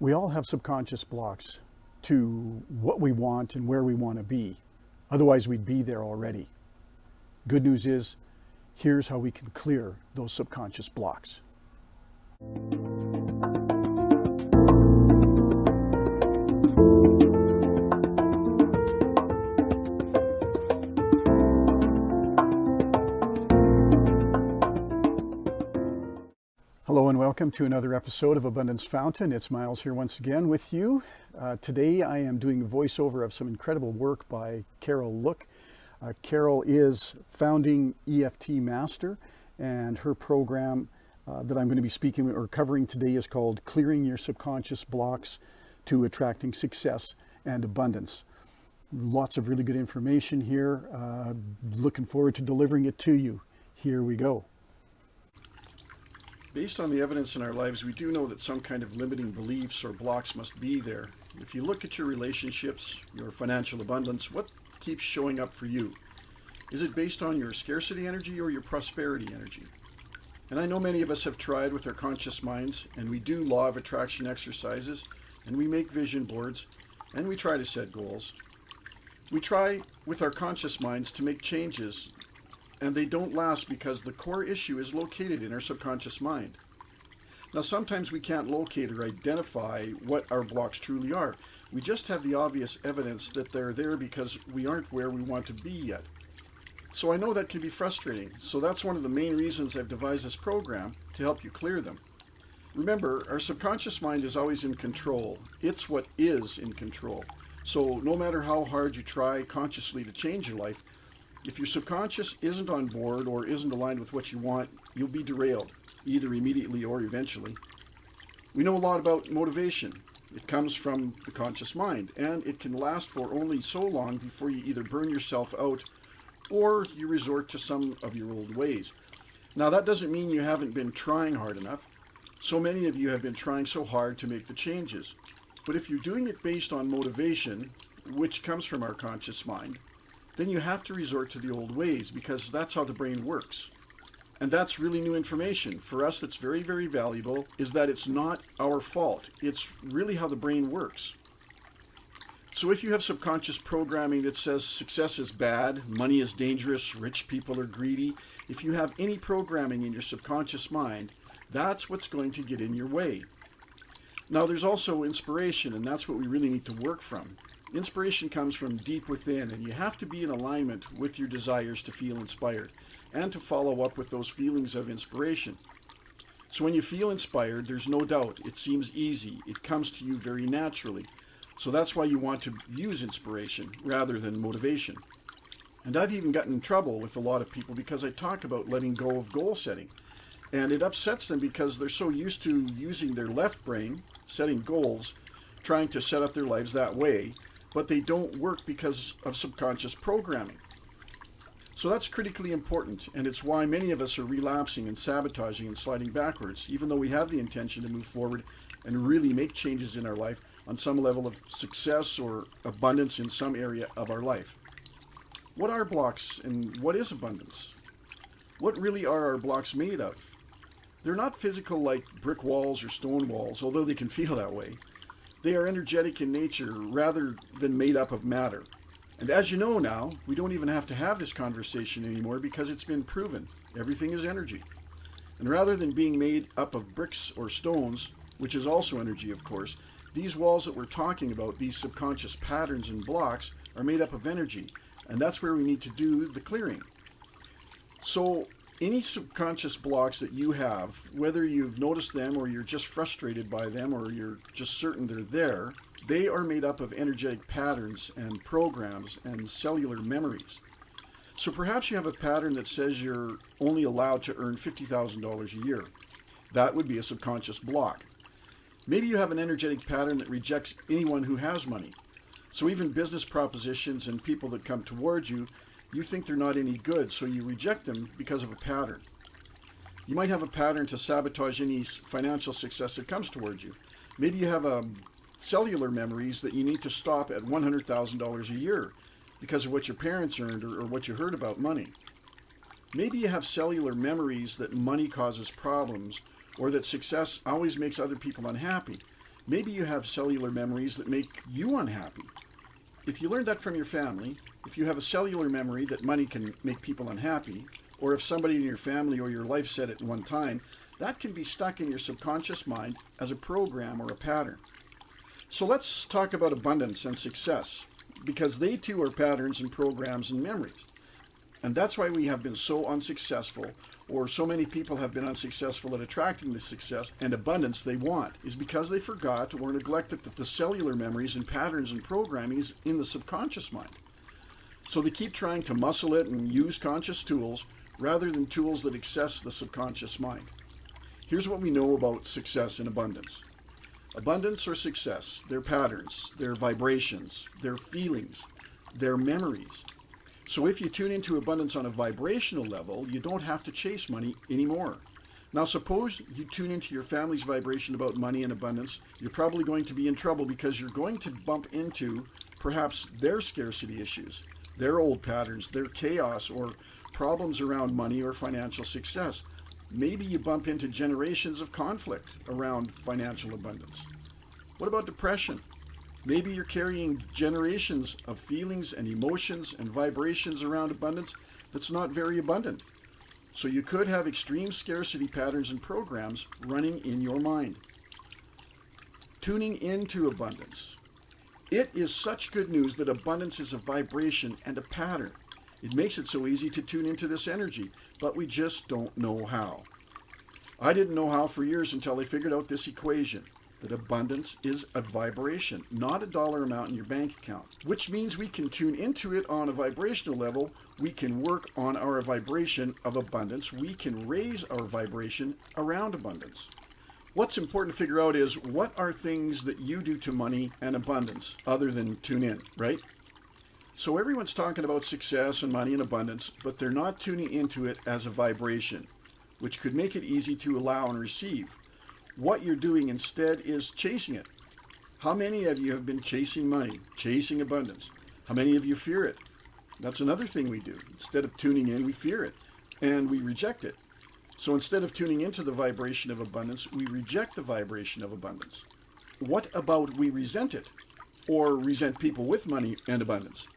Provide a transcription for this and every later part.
We all have subconscious blocks to what we want and where we want to be. Otherwise, we'd be there already. Good news is, here's how we can clear those subconscious blocks. Hello and welcome to another episode of Abundance Fountain. It's Miles here once again with you. Today I am doing a voiceover of some incredible work by Carol Look. Carol is founding EFT Master, and her program that I'm going to be speaking or covering today is called Clearing Your Subconscious Blocks to Attracting Success and Abundance. Lots of really good information here. Looking forward to delivering it to you. Here we go. Based on the evidence in our lives, we do know that some kind of limiting beliefs or blocks must be there. If you look at your relationships, your financial abundance, what keeps showing up for you? Is it based on your scarcity energy or your prosperity energy? And I know many of us have tried with our conscious minds, and we do law of attraction exercises, and we make vision boards, and we try to set goals. We try with our conscious minds to make changes, and they don't last because the core issue is located in our subconscious mind. Now, sometimes we can't locate or identify what our blocks truly are. We just have the obvious evidence that they're there because we aren't where we want to be yet. So I know that can be frustrating. So that's one of the main reasons I've devised this program, to help you clear them. Remember, our subconscious mind is always in control. It's what is in control. So no matter how hard you try consciously to change your life, if your subconscious isn't on board or isn't aligned with what you want, you'll be derailed, either immediately or eventually. We know a lot about motivation. It comes from the conscious mind, and it can last for only so long before you either burn yourself out or you resort to some of your old ways. Now, that doesn't mean you haven't been trying hard enough. So many of you have been trying so hard to make the changes. But if you're doing it based on motivation, which comes from our conscious mind, then you have to resort to the old ways, because that's how the brain works. And that's really new information. For us, that's very, very valuable, is that it's not our fault. It's really how the brain works. So if you have subconscious programming that says success is bad, money is dangerous, rich people are greedy, if you have any programming in your subconscious mind, that's what's going to get in your way. Now, there's also inspiration, and that's what we really need to work from. Inspiration comes from deep within, and you have to be in alignment with your desires to feel inspired and to follow up with those feelings of inspiration. So when you feel inspired, there's no doubt, it seems easy. It comes to you very naturally. So that's why you want to use inspiration rather than motivation. And I've even gotten in trouble with a lot of people because I talk about letting go of goal setting. And it upsets them because they're so used to using their left brain, setting goals, trying to set up their lives that way, but they don't work because of subconscious programming. So that's critically important, and it's why many of us are relapsing and sabotaging and sliding backwards, even though we have the intention to move forward and really make changes in our life on some level of success or abundance in some area of our life. What are blocks, and what is abundance? What really are our blocks made of? They're not physical like brick walls or stone walls, although they can feel that way. They are energetic in nature rather than made up of matter. And as you know now, we don't even have to have this conversation anymore because it's been proven. Everything is energy. And rather than being made up of bricks or stones, which is also energy of course, these walls that we're talking about, these subconscious patterns and blocks, are made up of energy. And that's where we need to do the clearing. So any subconscious blocks that you have, whether you've noticed them or you're just frustrated by them or you're just certain they're there, they are made up of energetic patterns and programs and cellular memories. So perhaps you have a pattern that says you're only allowed to earn $50,000 a year. That would be a subconscious block. Maybe you have an energetic pattern that rejects anyone who has money. So even business propositions and people that come towards you, you think they're not any good, so you reject them because of a pattern. You might have a pattern to sabotage any financial success that comes towards you. Maybe you have cellular memories that you need to stop at $100,000 a year because of what your parents earned or what you heard about money. Maybe you have cellular memories that money causes problems or that success always makes other people unhappy. Maybe you have cellular memories that make you unhappy. If you learned that from your family, if you have a cellular memory that money can make people unhappy, or if somebody in your family or your life said it one time, that can be stuck in your subconscious mind as a program or a pattern. So let's talk about abundance and success, because they too are patterns and programs and memories. And that's why we have been so unsuccessful, or so many people have been unsuccessful at attracting the success and abundance they want, is because they forgot or neglected the cellular memories and patterns and programming is in the subconscious mind. So they keep trying to muscle it and use conscious tools rather than tools that access the subconscious mind. Here's what we know about success and abundance. Abundance or success, their patterns, their vibrations, their feelings, their memories. So if you tune into abundance on a vibrational level, you don't have to chase money anymore. Now suppose you tune into your family's vibration about money and abundance, you're probably going to be in trouble because you're going to bump into perhaps their scarcity issues, their old patterns, their chaos or problems around money or financial success. Maybe you bump into generations of conflict around financial abundance. What about depression? Maybe you're carrying generations of feelings and emotions and vibrations around abundance that's not very abundant. So you could have extreme scarcity patterns and programs running in your mind. Tuning into abundance. It is such good news that abundance is a vibration and a pattern. It makes it so easy to tune into this energy, but we just don't know how. I didn't know how for years until I figured out this equation, that abundance is a vibration, not a dollar amount in your bank account, which means we can tune into it on a vibrational level. We can work on our vibration of abundance. We can raise our vibration around abundance. What's important to figure out is, what are things that you do to money and abundance other than tune in, right? So everyone's talking about success and money and abundance, but they're not tuning into it as a vibration, which could make it easy to allow and receive. What you're doing instead is chasing it. How many of you have been chasing money, chasing abundance? How many of you fear it? That's another thing we do. Instead of tuning in, we fear it and we reject it. So instead of tuning into the vibration of abundance, we reject the vibration of abundance. What about we resent it, or resent people with money and abundance?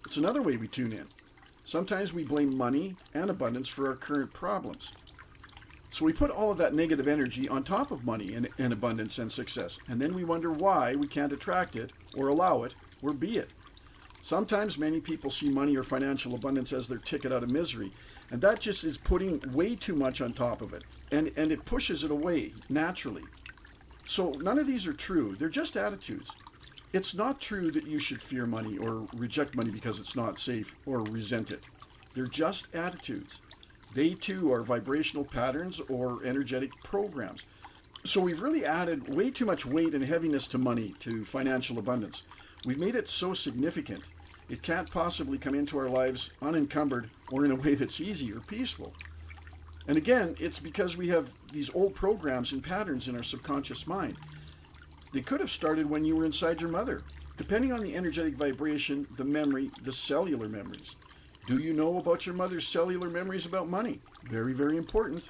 It's another way we tune in. Sometimes we blame money and abundance for our current problems. So we put all of that negative energy on top of money and abundance and success, and then we wonder why we can't attract it or allow it or be it. Sometimes many people see money or financial abundance as their ticket out of misery, and that just is putting way too much on top of it, and it pushes it away naturally. So none of these are true. They're just attitudes. It's not true that you should fear money or reject money because it's not safe or resent it. They're just attitudes. They too are vibrational patterns or energetic programs. So we've really added way too much weight and heaviness to money, to financial abundance. We've made it so significant, it can't possibly come into our lives unencumbered or in a way that's easy or peaceful. And again, it's because we have these old programs and patterns in our subconscious mind. They could have started when you were inside your mother, depending on the energetic vibration, the memory, the cellular memories. Do you know about your mother's cellular memories about money? Very, very important.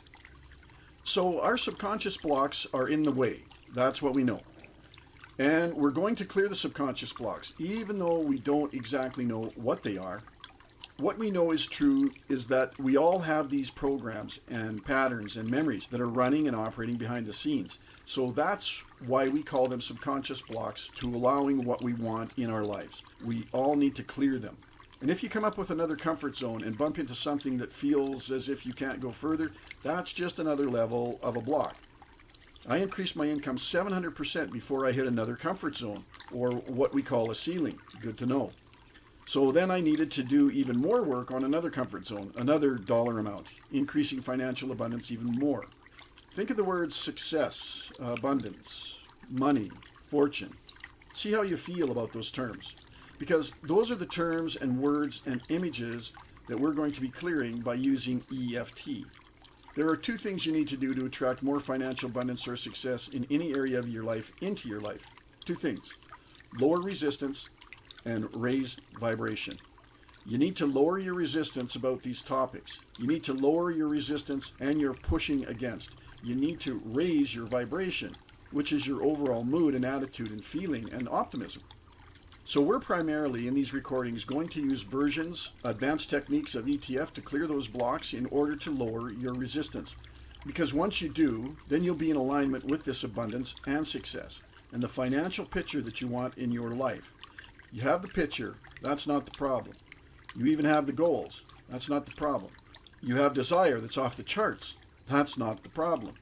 So our subconscious blocks are in the way. That's what we know. And we're going to clear the subconscious blocks, even though we don't exactly know what they are. What we know is true is that we all have these programs and patterns and memories that are running and operating behind the scenes. So that's why we call them subconscious blocks, to allowing what we want in our lives. We all need to clear them. And if you come up with another comfort zone and bump into something that feels as if you can't go further, that's just another level of a block. I increased my income 700% before I hit another comfort zone, or what we call a ceiling. Good to know. So then I needed to do even more work on another comfort zone, another dollar amount, increasing financial abundance even more. Think of the words success, abundance, money, fortune. See how you feel about those terms, because those are the terms and words and images that we're going to be clearing by using EFT. There are two things you need to do to attract more financial abundance or success in any area of your life into your life. Two things: lower resistance and raise vibration. You need to lower your resistance about these topics. You need to lower your resistance and your pushing against. You need to raise your vibration. which is your overall mood and attitude and feeling and optimism. So we're primarily in these recordings going to use versions, advanced techniques of ETF to clear those blocks in order to lower your resistance. Because once you do, then you'll be in alignment with this abundance and success and the financial picture that you want in your life. You have the picture, that's not the problem. You even have the goals, that's not the problem. You have desire that's off the charts, that's not the problem.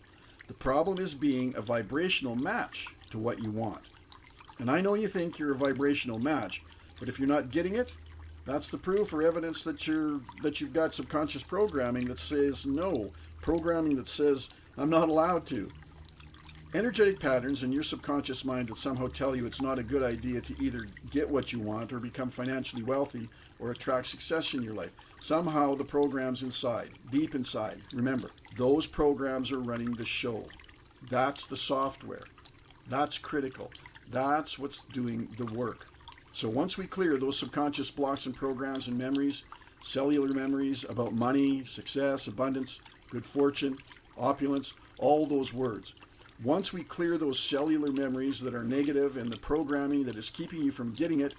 The problem is being a vibrational match to what you want. And I know you think you're a vibrational match, but if you're not getting it, that's the proof or evidence that you've got subconscious programming that says no, programming that says I'm not allowed to. Energetic patterns in your subconscious mind that somehow tell you it's not a good idea to either get what you want or become financially wealthy or attract success in your life. Somehow the programs inside, deep inside, remember, those programs are running the show. That's the software. That's critical. That's what's doing the work. So once we clear those subconscious blocks and programs and memories, cellular memories about money, success, abundance, good fortune, opulence, all those words. Once we clear those cellular memories that are negative and the programming that is keeping you from getting it,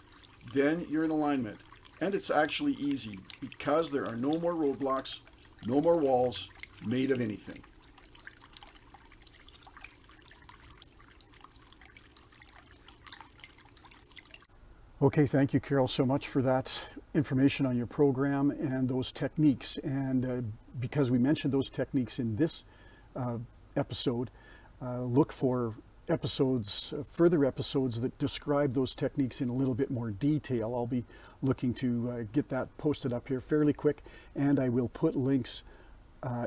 then you're in alignment. And it's actually easy because there are no more roadblocks, no more walls made of anything. Okay, thank you, Carol, so much for that information on your program and those techniques. And because we mentioned those techniques in this episode, look for episodes, further episodes that describe those techniques in a little bit more detail. I'll be looking to get that posted up here fairly quick, and I will put links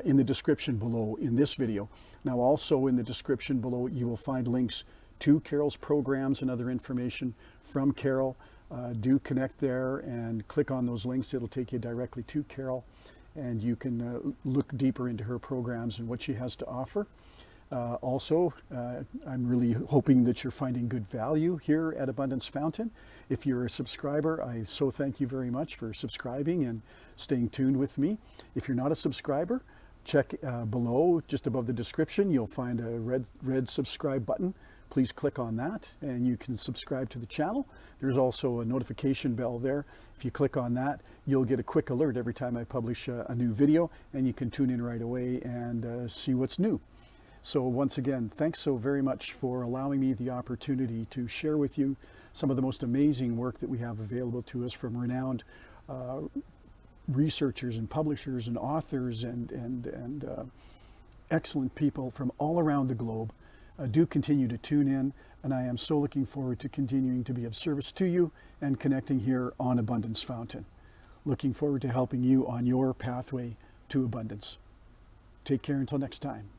in the description below in this video. Now, also in the description below, you will find links to Carol's programs and other information from Carol. Do connect there and click on those links. It'll take you directly to Carol, and you can look deeper into her programs and what she has to offer. Also, I'm really hoping that you're finding good value here at Abundance Fountain. If you're a subscriber, I so thank you very much for subscribing and staying tuned with me. If you're not a subscriber, check below, just above the description, you'll find a red subscribe button. Please click on that and you can subscribe to the channel. There's also a notification bell there. If you click on that, you'll get a quick alert every time I publish a new video, and you can tune in right away and see what's new. So once again, thanks so very much for allowing me the opportunity to share with you some of the most amazing work that we have available to us from renowned researchers and publishers and authors and excellent people from all around the globe. Do continue to tune in, and I am so looking forward to continuing to be of service to you and connecting here on Abundance Fountain. Looking forward to helping you on your pathway to abundance. Take care until next time.